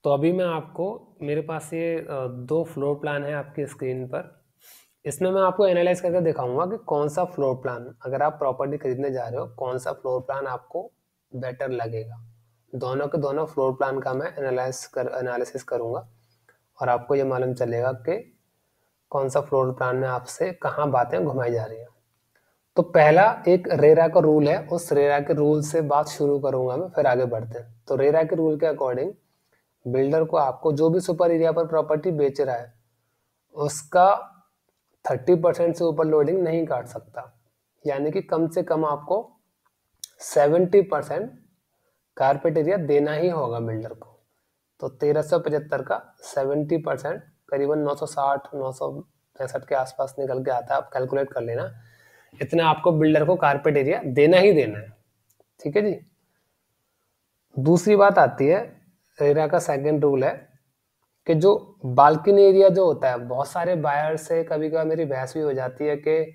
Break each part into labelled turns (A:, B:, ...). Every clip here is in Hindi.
A: तो अभी मैं आपको मेरे पास ये दो फ्लोर प्लान है आपकी स्क्रीन पर। इसमें मैं आपको एनालाइज करके दिखाऊंगा कि कौन सा फ्लोर प्लान, अगर आप प्रॉपर्टी खरीदने जा रहे हो, कौन सा फ्लोर प्लान आपको बेटर लगेगा। दोनों के दोनों फ्लोर प्लान का मैं एनालिसिस करूंगा और आपको ये मालूम चलेगा कि कौन सा फ्लोर प्लान में आपसे कहाँ बातें घुमाई जा रही हैं। तो पहला एक रेरा का रूल है, उस रेरा के रूल से बात शुरू करूंगा मैं, फिर आगे बढ़ते हैं। तो रेरा के रूल के अकॉर्डिंग बिल्डर को आपको जो भी सुपर एरिया पर प्रॉपर्टी बेच रहा है उसका 30% से ऊपर लोडिंग नहीं काट सकता, यानी कि कम से कम आपको 70% कारपेट एरिया देना ही होगा बिल्डर को। तो 1375 का 70% करीबन 960 965 के आसपास निकल के आता है, आप कैलकुलेट कर लेना। इतना आपको बिल्डर को कारपेट एरिया देना ही देना है, ठीक है जी। दूसरी बात आती है, रेरा का सेकंड रूल है कि जो बालकनी एरिया जो होता है, बहुत सारे बायर से कभी कभी मेरी बहस भी हो जाती है कि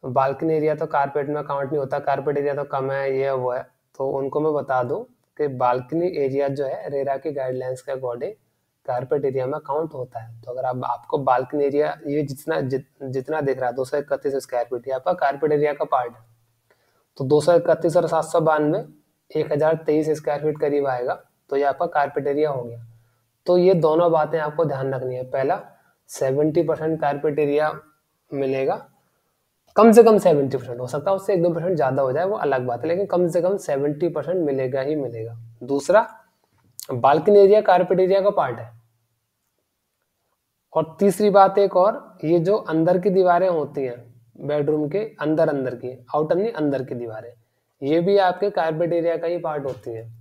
A: बालकनी एरिया तो कारपेट में काउंट नहीं होता, कारपेट एरिया तो कम है, ये वो है। तो उनको मैं बता दूं कि बालकनी एरिया जो है रेरा की गाइडलाइंस के अकॉर्डिंग कारपेट एरिया में काउंट होता है। तो अगर आपको बालकनी एरिया ये जितना दिख रहा है 231 स्क्वायर फीट, ये आपका कारपेट एरिया का पार्ट है। तो 231 और 792 1023 स्क्वायर फीट करीब आएगा, तो ये आपका कारपेट एरिया हो गया। तो ये दोनों बातें आपको ध्यान रखनी है। पहला 70% कारपेट एरिया मिलेगा, कम से कम 70%, हो सकता है उससे 1-2% ज्यादा हो जाए, वो अलग बात है, लेकिन कम से कम 70% मिलेगा ही मिलेगा। दूसरा, बालकनी एरिया कारपेट एरिया का पार्ट है। और तीसरी बात एक और, ये जो अंदर की दीवारें होती हैं बेडरूम के अंदर, अंदर की, आउटर नहीं, अंदर की दीवारें, ये भी आपके कारपेट एरिया का ही पार्ट होती हैं,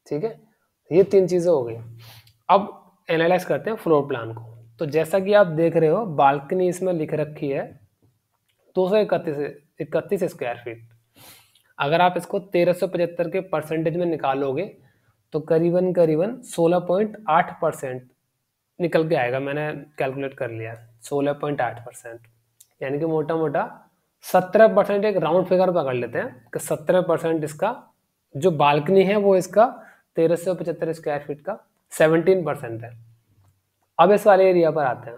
A: ठीक है। ये तीन चीजें हो गई। अब एनालाइज करते हैं फ्लोर प्लान को। तो जैसा कि आप देख रहे हो, बालकनी इसमें लिख रखी है 231 स्क्वायर फीट। अगर आप इसको 1375 के परसेंटेज में निकालोगे तो करीबन करीबन 16.8% निकल के आएगा। मैंने कैलकुलेट कर लिया, 16.8%, यानी कि मोटा मोटा 17%, एक राउंड फिगर पकड़ लेते हैं कि 17% इसका जो बालकनी है वो इसका 1375 स्क्वायर फीट का 17% है। अब इस वाले एरिया पर आते हैं।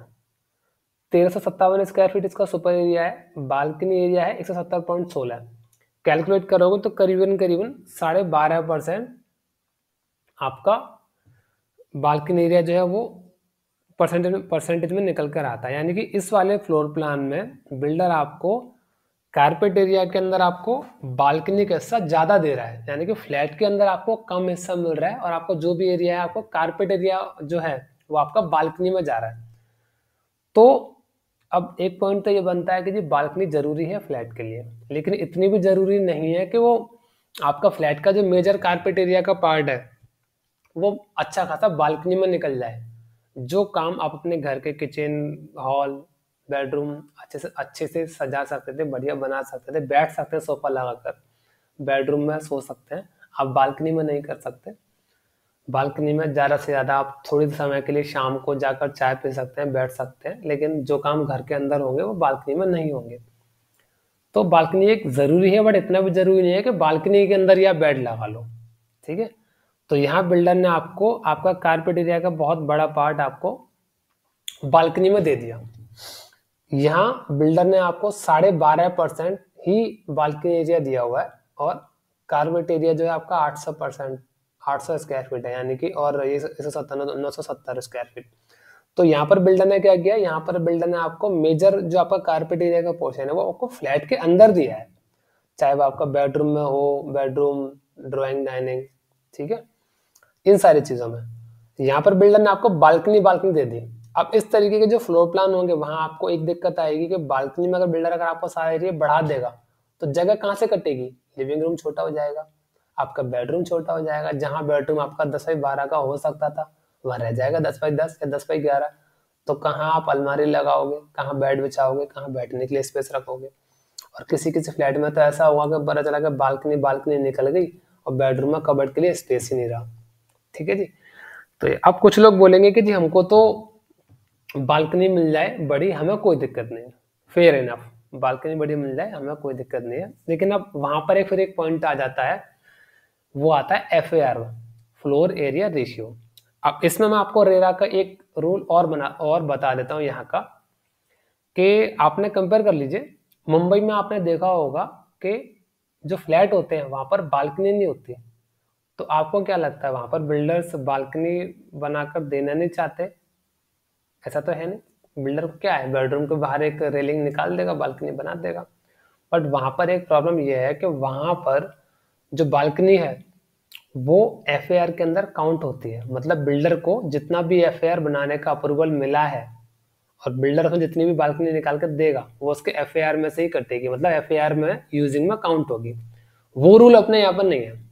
A: 1357 स्क्वायर फीट इसका सुपर एरिया है, बालकनी एरिया है 170.16। कैलकुलेट करोगे तो करीबन करीबन 12.5% आपका बालकनी एरिया जो है वो परसेंटेज में निकल कर आता है। यानी कि इस वाले फ्लोर प्लान में बिल्डर आपको कारपेट एरिया के अंदर आपको बालकनी का हिस्सा ज्यादा दे रहा है, यानी कि फ्लैट के अंदर आपको कम हिस्सा मिल रहा है और आपको जो भी एरिया है, आपको कारपेट एरिया जो है वो आपका बालकनी में जा रहा है। तो अब एक पॉइंट तो ये बनता है कि जी बालकनी जरूरी है फ्लैट के लिए, लेकिन इतनी भी जरूरी नहीं है कि वो आपका फ्लैट का जो मेजर कारपेट एरिया का पार्ट है वो अच्छा खासा बालकनी में निकल जाए। जो काम आप अपने घर के किचन, हॉल, बेडरूम अच्छे से सजा सकते थे, बढ़िया बना सकते थे, बैठ सकते हैं सोफा लगाकर, बेडरूम में सो सकते हैं, आप बालकनी में नहीं कर सकते। बालकनी में ज़्यादा से ज़्यादा आप थोड़ी समय के लिए शाम को जाकर चाय पी सकते हैं, बैठ सकते हैं, लेकिन जो काम घर के अंदर होंगे वो बालकनी में नहीं होंगे। तो बालकनी एक ज़रूरी है, बट इतना भी ज़रूरी नहीं है कि बालकनी के अंदर ही आप बेड लगा लो, ठीक है। तो यहाँ बिल्डर ने आपको आपका कारपेट एरिया का बहुत बड़ा पार्ट आपको बालकनी में दे दिया। यहाँ बिल्डर ने आपको 12.5% ही बालकनी एरिया दिया हुआ है और कारपेट एरिया जो है आपका 800 स्क्वायर फीट है, यानी कि, और ये 970 स्क्वायर फीट। तो यहाँ पर बिल्डर ने क्या किया, यहाँ पर बिल्डर ने आपको मेजर जो आपका कारपेट एरिया का पोर्शन है वो आपको फ्लैट के अंदर दिया है, चाहे वो आपका बेडरूम में हो, बेडरूम, ड्राइंग, डाइनिंग, ठीक है, इन सारी चीजों में। यहाँ पर बिल्डर ने आपको बालकनी दे दी। अब इस तरीके के जो फ्लोर प्लान होंगे वहां आपको एक दिक्कत आएगी कि बालकनी में अगर बिल्डर अगर आपको सारा एरिया बढ़ा देगा तो जगह कहाँ से कटेगी, लिविंग रूम छोटा हो जाएगा, आपका बेडरूम छोटा हो जाएगा। जहां बेडरूम आपका 10x12 का हो सकता था वहां रह जाएगा 10x10 या 10x11। तो कहाँ आप अलमारी लगाओगे, कहाँ बेड बिछाओगे, कहाँ बैठने के लिए स्पेस रखोगे। और किसी किसी फ्लैट में तो ऐसा हुआ कि पता चला कि बालकनी निकल गई और बेडरूम में कबर्ड के लिए स्पेस ही नहीं रहा, ठीक है जी। तो अब कुछ लोग बोलेंगे कि जी हमको तो बालकनी मिल जाए बड़ी, हमें कोई दिक्कत नहीं, फेयर इनफ, बालकनी बड़ी मिल जाए हमें कोई दिक्कत नहीं है। लेकिन अब वहां पर फिर एक पॉइंट आ जाता है, वो आता है FAR, फ्लोर एरिया रेशियो। अब इसमें मैं आपको रेरा का एक रूल और बता देता हूँ यहाँ का, कि आपने कंपेयर कर लीजिए। मुंबई में आपने देखा होगा कि जो फ्लैट होते हैं वहां पर बालकनी नहीं होती। तो आपको क्या लगता है, वहां पर बिल्डर्स बालकनी बनाकर देना नहीं चाहते? ऐसा तो है नहीं। बिल्डर को क्या है, बेडरूम के बाहर एक रेलिंग निकाल देगा, बालकनी बना देगा। बट वहां पर एक प्रॉब्लम यह है कि वहां पर जो बालकनी है वो एफएआर के अंदर काउंट होती है। मतलब बिल्डर को जितना भी एफएआर बनाने का अप्रूवल मिला है, और बिल्डर उसमें जितनी भी बालकनी निकाल कर देगा वो उसके एफएआर में से ही कटेगी, मतलब एफएआर में यूजिंग में काउंट होगी। वो रूल अपने यहाँ पर नहीं है।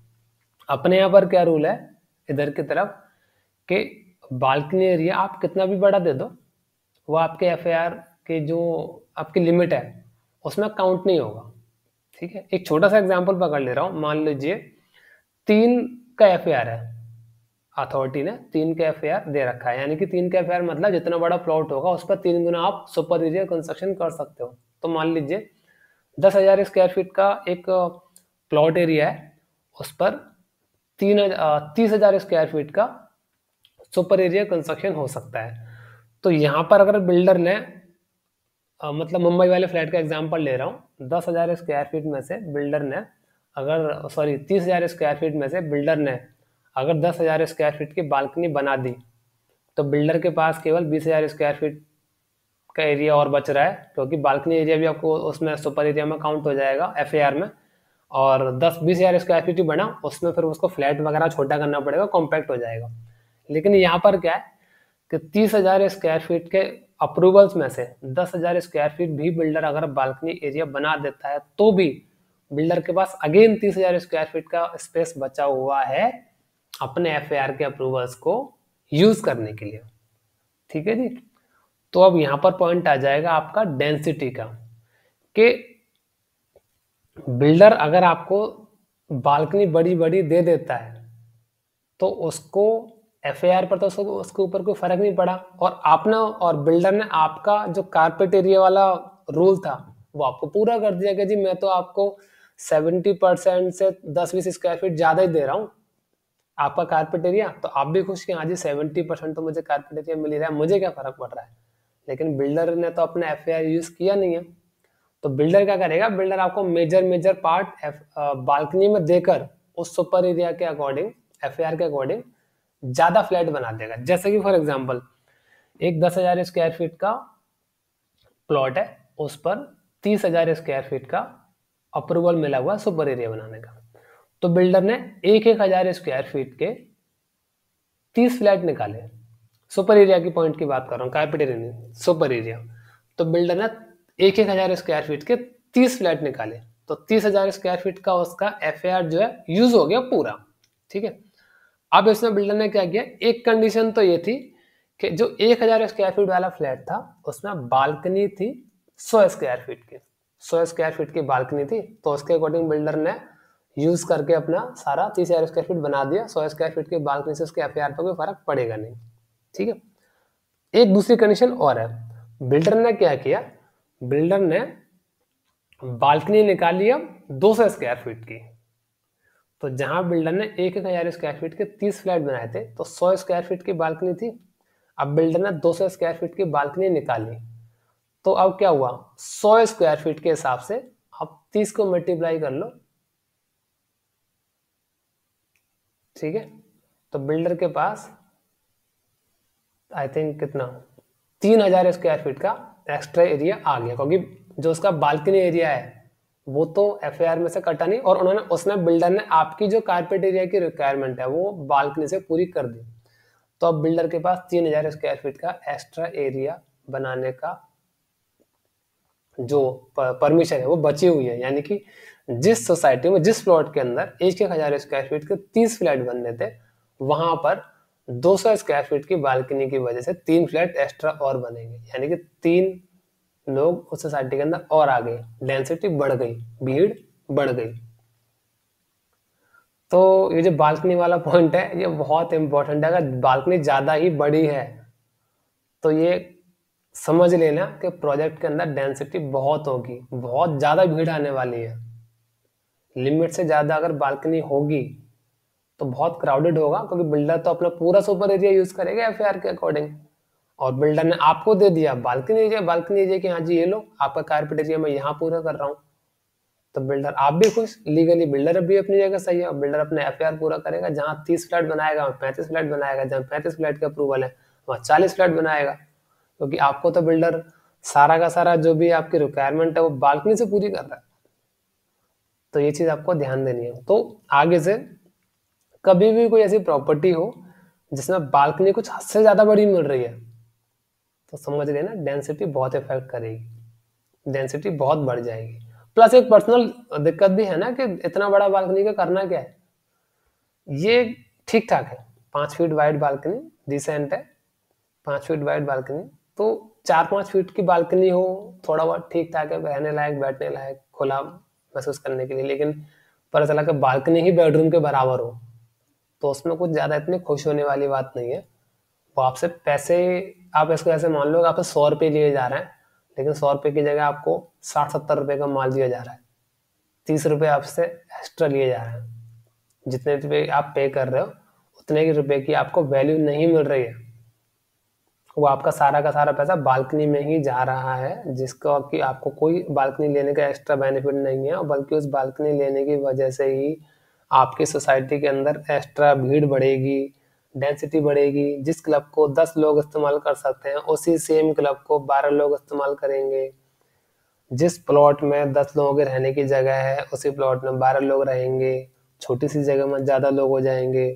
A: अपने यहाँ पर क्या रूल है इधर की तरफ, कि बालकनी एरिया आप कितना भी बड़ा दे दो, वो आपके एफएआर के जो आपकी लिमिट है उसमें काउंट नहीं होगा। ठीक है, एक छोटा सा एग्जांपल पकड़ ले रहा हूँ। मान लीजिए 3 का एफएआर है, अथॉरिटी ने 3 का एफएआर दे रखा है, यानी कि 3 का एफएआर मतलब जितना बड़ा प्लॉट होगा उस पर 3 गुना आप सुपर एरिया कंस्ट्रक्शन कर सकते हो। तो मान लीजिए 10,000 स्क्वायर फीट का एक प्लॉट एरिया है, उस पर 30,000 स्क्वायर फीट का सुपर एरिया कंस्ट्रक्शन हो सकता है। तो यहाँ पर अगर बिल्डर ने मतलब मुंबई वाले फ्लैट का एग्जांपल ले रहा हूँ, 10,000 स्क्वायर फीट में से बिल्डर ने अगर 30,000 स्क्वायर फीट में से बिल्डर ने अगर 10,000 स्क्वायर फीट की बालकनी बना दी, तो बिल्डर के पास केवल 20,000 स्क्वायर फीट का एरिया और बच रहा है, क्योंकि बालकनी एरिया भी आपको उसमें सुपर एरिया में काउंट हो जाएगा एफएआर में। और 10-20,000 स्क्वायर फीट ही बना, उसमें फिर उसको फ्लैट वगैरह छोटा करना पड़ेगा, कॉम्पैक्ट हो जाएगा। लेकिन यहाँ पर क्या है कि 30,000 स्क्वायर फीट के अप्रूवल्स में से 10,000 स्क्वायर फीट भी बिल्डर अगर बालकनी एरिया बना देता है, तो भी बिल्डर के पास अगेन 30,000 स्क्वायर फीट का स्पेस बचा हुआ है अपने एफएआर के अप्रूवल्स को यूज करने के लिए। ठीक है जी। तो अब यहां पर पॉइंट आ जाएगा आपका डेंसिटी का, कि बिल्डर अगर आपको बालकनी बड़ी बड़ी दे देता है तो उसको एफएआर पर तो उसके ऊपर कोई फर्क नहीं पड़ा, और आपने और बिल्डर ने आपका जो कारपेट एरिया वाला रूल था वो आपको पूरा कर दिया कि जी मैं तो आपको 70% से 10-20 स्क्वायर फीट ज्यादा ही दे रहा हूँ आपका कारपेट एरिया। तो आप भी खुश कि हाँ जी 70% तो मुझे कारपेट एरिया मिल ही रहा है, मुझे क्या फर्क पड़ रहा है। लेकिन बिल्डर ने तो अपना एफएआर यूज किया नहीं है। तो बिल्डर क्या करेगा, बिल्डर आपको मेजर पार्ट बालकनी में देकर उस सुपर एरिया के अकॉर्डिंग, एफएआर के अकॉर्डिंग ज्यादा फ्लैट बना देगा। जैसे कि फॉर एग्जांपल एक 10,000 स्क्वायर फीट का प्लॉट है, उस पर 30,000 स्क्वायर फीट का अप्रूवल मिला हुआ सुपर एरिया बनाने का। तो बिल्डर ने 1,000 स्क्वायर फीट के 30 फ्लैट निकाले। सुपर एरिया की पॉइंट की बात कर रहा हूँ, कारपेट एरिया नहीं, सुपर एरिया। तो बिल्डर ने 1,000 स्क्वायर फीट के 30 फ्लैट निकाले, तो 30,000 स्क्वायर फीट का उसका एफएआर जो है यूज हो गया पूरा। ठीक है। अब इसमें बिल्डर ने क्या किया, एक कंडीशन तो ये थी कि जो 1,000 स्क्वायर फीट वाला फ्लैट था उसमें बालकनी थी 100 स्क्वायर फीट की, 100 स्क्वायर फीट की बालकनी थी। तो उसके अकॉर्डिंग बिल्डर ने यूज करके अपना सारा 30,000 स्क्वायर फीट बना दिया। 100 स्क्वायर फीट की बालकनी से उसके एफएआर पर कोई फर्क पड़ेगा नहीं। ठीक है। एक दूसरी कंडीशन और है, बिल्डर ने क्या किया, बिल्डर ने बालकनी निकाली अब 200 स्क्वायर फीट की। तो जहां बिल्डर ने 1,000 स्क्वायर फीट के 30 फ्लैट बनाए थे तो 100 स्क्वायर फीट की बालकनी थी। अब बिल्डर ने 200 स्क्वायर फीट की बालकनी निकाली, तो अब क्या हुआ, 100 स्क्वायर फीट के हिसाब से आप 30 को मल्टीप्लाई कर लो। ठीक है। तो बिल्डर के पास आई थिंक कितना 3,000 स्क्वायर फीट का एक्स्ट्रा एरिया आ गया, क्योंकि जो उसका बालकनी एरिया है वो तो एफएआर में से कटा नहीं, और उन्होंने उसमें बिल्डर ने आपकी जो कारपेट एरिया की रिक्वायरमेंट है वो बालकनी से पूरी कर दी। तो अब बिल्डर के पास 3,000 स्क्वायर फीट का एक्स्ट्रा एरिया बनाने का जो परमिशन है वो बची हुई है। यानी कि जिस सोसाइटी में, जिस प्लॉट के अंदर 1,000 स्क्वायर फीट के 30 फ्लैट बनने थे, वहां पर 200 स्क्वायर फीट की बालकनी की वजह से 3 फ्लैट एक्स्ट्रा और बनेंगे, यानी कि 3 लोग उस सोसाइटी के अंदर और आ गए, डेंसिटी बढ़ गई, भीड़ बढ़ गई। तो ये जो बालकनी वाला पॉइंट है ये बहुत इंपॉर्टेंट है। अगर बालकनी ज्यादा ही बड़ी है तो ये समझ लेना कि प्रोजेक्ट के अंदर डेंसिटी बहुत होगी, बहुत ज्यादा भीड़ आने वाली है। लिमिट से ज्यादा अगर बालकनी होगी तो बहुत क्राउडेड होगा, क्योंकि बिल्डर तो अपना पूरा सुपर एरिया यूज करेगा एफआईआर के अकॉर्डिंग, और बिल्डर ने आपको दे दिया बालकनी एरिया कि हाँ जी ये लो आपका कारपेट एरिया मैं यहाँ पूरा कर रहा हूँ, तो बिल्डर आप भी खुश, लीगली बिल्डर भी अपनी जगह सही है, और बिल्डर अपने एफआईआर पूरा करेगा, जहाँ 30 फ्लैट बनाएगा वहाँ 35 फ्लैट बनाएगा, जहाँ 35 फ्लैट का अप्रूवल है वहाँ 40 फ्लैट बनाएगा, क्योंकि आपको तो बिल्डर सारा का सारा जो भी आपकी रिक्वायरमेंट है वो बालकनी से पूरी कर रहा है। तो ये चीज आपको ध्यान देनी है। तो आगे से कभी भी कोई ऐसी प्रॉपर्टी हो जिसमें बालकनी कुछ हद से ज्यादा बड़ी मिल रही है, तो समझ लेना डेंसिटी बहुत इफेक्ट करेगी, डेंसिटी बहुत बढ़ जाएगी। प्लस एक पर्सनल दिक्कत भी है ना कि इतना बड़ा बालकनी का करना क्या है, ये ठीक ठाक है, 5 फीट वाइड बालकनी डिसेंट है, 5 फीट वाइड बालकनी, तो 4-5 फीट की बालकनी हो थोड़ा बहुत ठीक ठाक है, रहने लायक बैठने लायक खुला महसूस करने के लिए, लेकिन पता चला कि बालकनी ही बेडरूम के बराबर हो, तो उसमें कुछ ज्यादा इतनी खुश होने वाली बात नहीं है। वो आपसे पैसे, आप इसको ऐसे मान लो कि आपसे 100 रुपये लिए जा रहे हैं, लेकिन 100 रुपये की जगह आपको 60-70 रुपये का माल दिया जा रहा है, 30 रुपये आपसे एक्स्ट्रा लिए जा रहे हैं, जितने रुपये आप पे कर रहे हो उतने की रुपए की आपको वैल्यू नहीं मिल रही है, वो आपका सारा का सारा पैसा बालकनी में ही जा रहा है, जिसको कि आपको कोई बालकनी लेने का एक्स्ट्रा बेनिफिट नहीं है, बल्कि उस बालकनी लेने की वजह से ही आपकी सोसाइटी के अंदर एक्स्ट्रा भीड़ बढ़ेगी, डेंसिटी बढ़ेगी। जिस क्लब को 10 लोग इस्तेमाल कर सकते हैं उसी सेम क्लब को 12 लोग इस्तेमाल करेंगे, जिस प्लॉट में 10 लोगों के रहने की जगह है उसी प्लॉट में 12 लोग रहेंगे, छोटी सी जगह में ज्यादा लोग हो जाएंगे।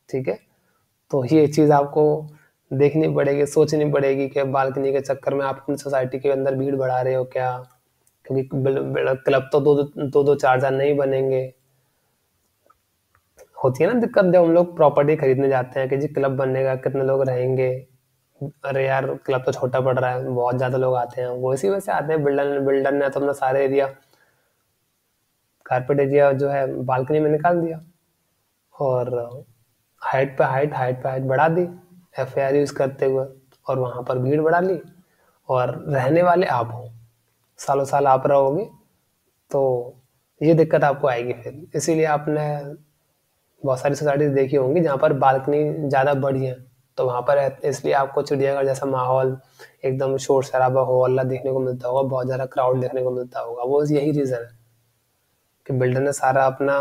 A: ठीक है, तो ये चीज आपको देखनी पड़ेगी, सोचनी पड़ेगी कि बालकनी के चक्कर में आप अपनी सोसाइटी के अंदर भीड़ बढ़ा रहे हो क्या, क्योंकि क्लब तो दो 4 नहीं बनेंगे। होती है ना दिक्कत जब हम लोग प्रॉपर्टी खरीदने जाते हैं कि जी क्लब बनेगा कितने लोग रहेंगे, अरे यार क्लब तो छोटा पड़ रहा है, बहुत ज्यादा लोग आते हैं, वो इसी वजह से आते हैं। बिल्डर ने तो अपना सारे एरिया, कारपेट एरिया जो है बालकनी में निकाल दिया, और हाइट पे हाइट बढ़ा दी एफआईआर यूज करते हुए, और वहां पर भीड़ बढ़ा ली, और रहने वाले आप हो, सालों साल आप रहोगे, तो ये दिक्कत आपको आएगी फिर। इसीलिए आपने बहुत सारी सोसाइटीज देखी होंगी जहाँ पर बालकनी ज्यादा बड़ी है, तो वहां पर इसलिए आपको चिड़ियाघर जैसा माहौल, एकदम शोर शराबा हो हल्ला देखने को मिलता होगा, बहुत ज्यादा क्राउड देखने को मिलता होगा। वो यही रीजन है कि बिल्डर ने सारा अपना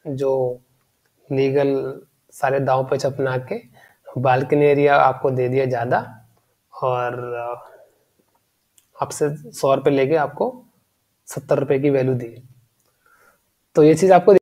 A: जो लीगल सारे दांव पे चपना के बालकनी एरिया आपको दे दिया ज्यादा, और आपसे 100 रुपये लेके आपको 70 रुपये की वैल्यू दी। तो ये चीज आपको